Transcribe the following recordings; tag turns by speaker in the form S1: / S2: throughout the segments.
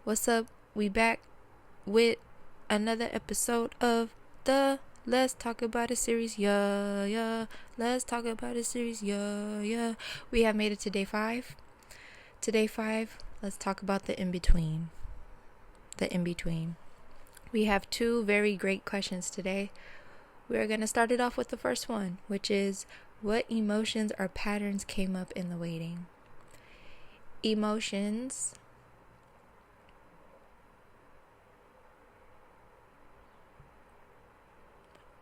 S1: What's up? We back with another episode of the Let's Talk About It series. Yeah. Let's talk about it series. Yeah. We have made it to day 5. Today 5, let's talk about the in-between. The in-between. We have 2 very great questions today. We're going to start it off with the first one, which is, what emotions or patterns came up in the waiting? Emotions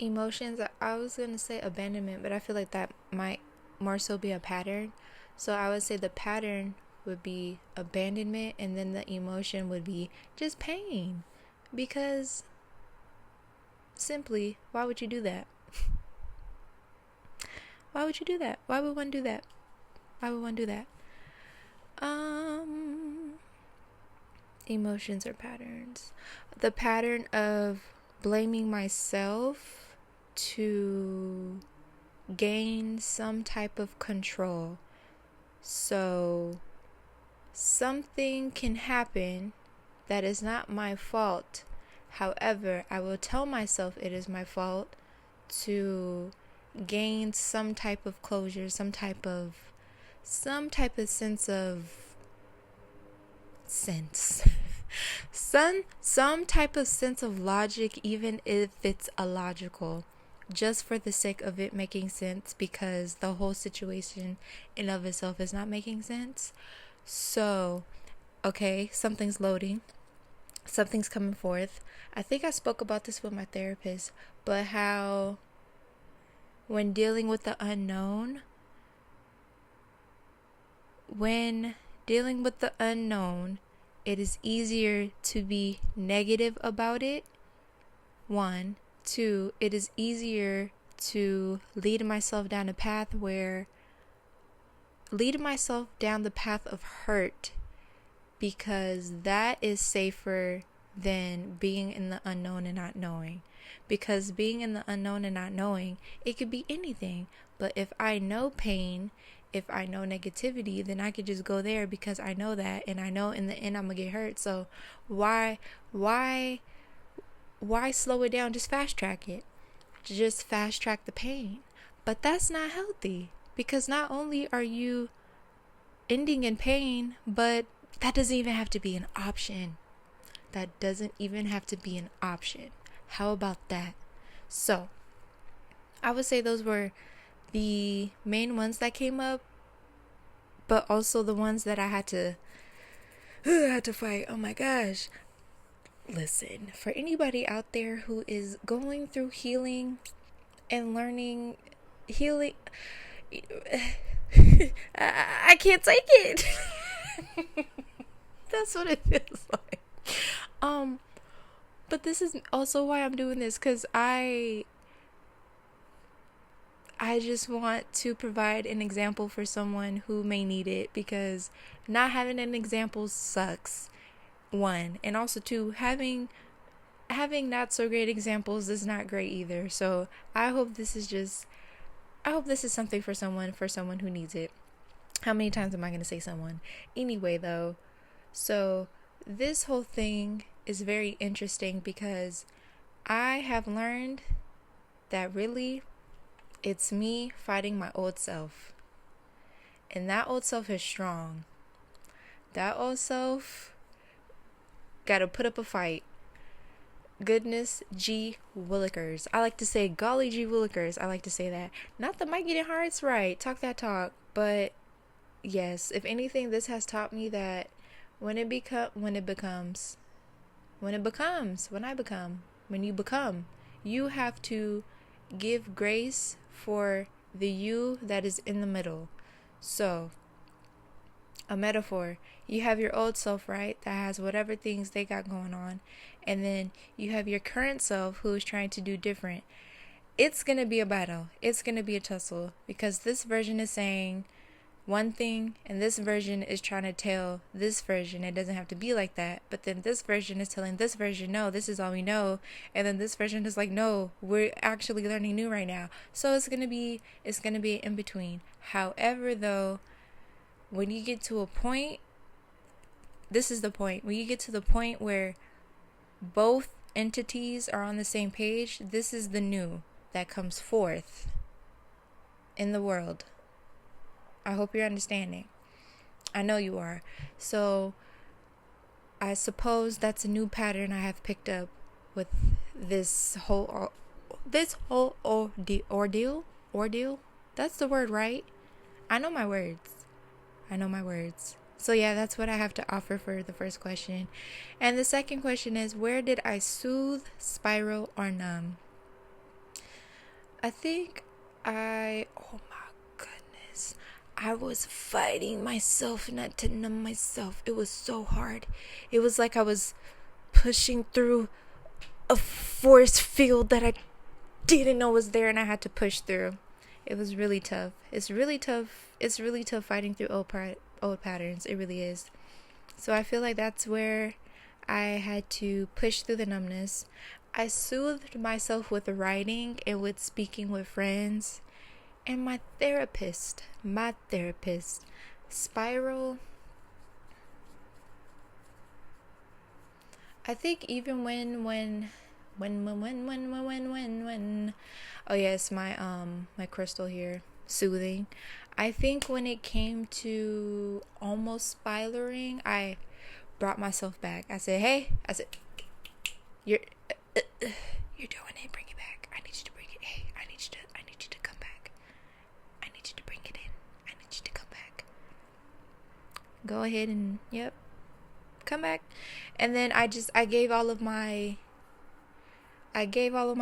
S1: I was going to say abandonment, but I feel like that might more so be a pattern. So I would say the pattern would be abandonment, and then the emotion would be just pain. Because simply, why would you do that? Why would you do that? Why would one do that? Emotions or patterns. The pattern of blaming myself to gain some type of control. So something can happen that is not my fault. However, I will tell myself it is my fault to gain some type of closure, some type of sense some type of sense of logic, even if it's illogical, just for the sake of it making sense, because the whole situation in of itself is not making sense. So, okay, something's loading, something's coming forth. I think I spoke about this with my therapist, but how when dealing with the unknown, it is easier to be negative about it. 1, 2, it is easier to lead myself down the path of hurt, because that is safer than being in the unknown and not knowing. Because being in the unknown and not knowing, it could be anything. But if I know pain, if I know negativity, then I could just go there because I know that, and I know in the end I'm gonna get hurt. So why slow it down? Just fast track it. Just fast track the pain. But that's not healthy, because not only are you ending in pain, but that doesn't even have to be an option. How about that? So I would say those were the main ones that came up, but also the ones that I had to fight. Oh my gosh. Listen, for anybody out there who is going through healing and learning healing, I can't take it. That's what it feels like. But this is also why I'm doing this, because I just want to provide an example for someone who may need it, because not having an example sucks. 1, and also 2, having not so great examples is not great either. So I hope this is something for someone who needs it. How many times am I going to say someone? Anyway, though, so this whole thing is very interesting, because I have learned that really it's me fighting my old self. And that old self is strong. That old self gotta put up a fight. Goodness G Willikers. I like to say golly G Willikers. I like to say that. Not the Mikey and Hearts, right? Talk that talk. But yes, if anything, this has taught me that when you become, you have to give grace for the you that is in the middle. So, a metaphor, you have your old self, right, that has whatever things they got going on, and then you have your current self who is trying to do different. It's going to be a battle. It's going to be a tussle, because this version is saying one thing, and this version is trying to tell this version it doesn't have to be like that. But then this version is telling this version, no, this is all we know. And then this version is like, no, we're actually learning new right now. So it's gonna be in between. However, though, when you get to a point this is the point. When you get to the point where both entities are on the same page, this is the new that comes forth in the world. I hope you're understanding. I know you are. So I suppose that's a new pattern I have picked up with this whole ordeal. That's the word, right? I know my words. So yeah, that's what I have to offer for the first question. And the second question is, where did I soothe, spiral, or numb? I think oh my goodness, I was fighting myself not to numb myself. It was so hard. It was like I was pushing through a force field that I didn't know was there, and I had to push through. It was really tough. It's really tough fighting through old patterns. It really is. So I feel like that's where I had to push through the numbness. I soothed myself with writing and with speaking with friends and my therapist. Spiral. I think even when oh yes, my crystal here, soothing. I think when it came to almost spiraling, I brought myself back. I said, you're doing it. Bring it back. I need you to bring it. Hey, I need you to come back. I need you to bring it in. I need you to come back. Go ahead and come back. And then I gave all of my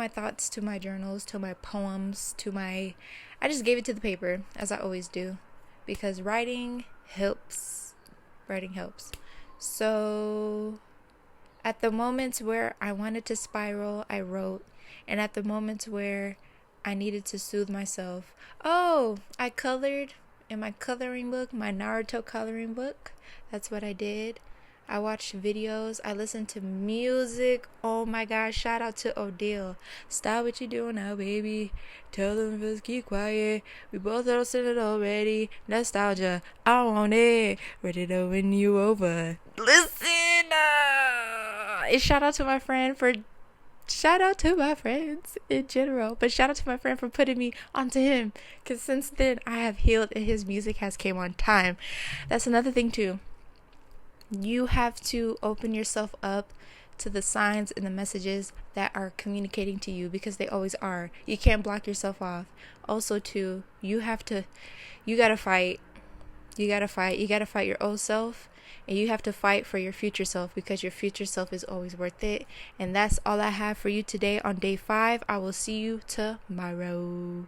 S1: thoughts to my journals, to my poems, I just gave it to the paper, as I always do, because writing helps. So at the moments where I wanted to spiral, I wrote. And at the moments where I needed to soothe myself, I colored in my coloring book, my Naruto coloring book. That's what I did. I watched videos. I listened to music. Oh my gosh, shout out to Odile. Stop what you doing now, baby. Tell them just keep quiet. We both roasted it already. Nostalgia, I want it. Ready to win you over. Listen. And shout out to my friends in general. But shout out to my friend for putting me onto him. Because since then, I have healed and his music has came on time. That's another thing too. You have to open yourself up to the signs and the messages that are communicating to you, because they always are. You can't block yourself off. Also too, you gotta fight. You gotta fight your old self, and you have to fight for your future self, because your future self is always worth it. And that's all I have for you today on day 5. I will see you tomorrow.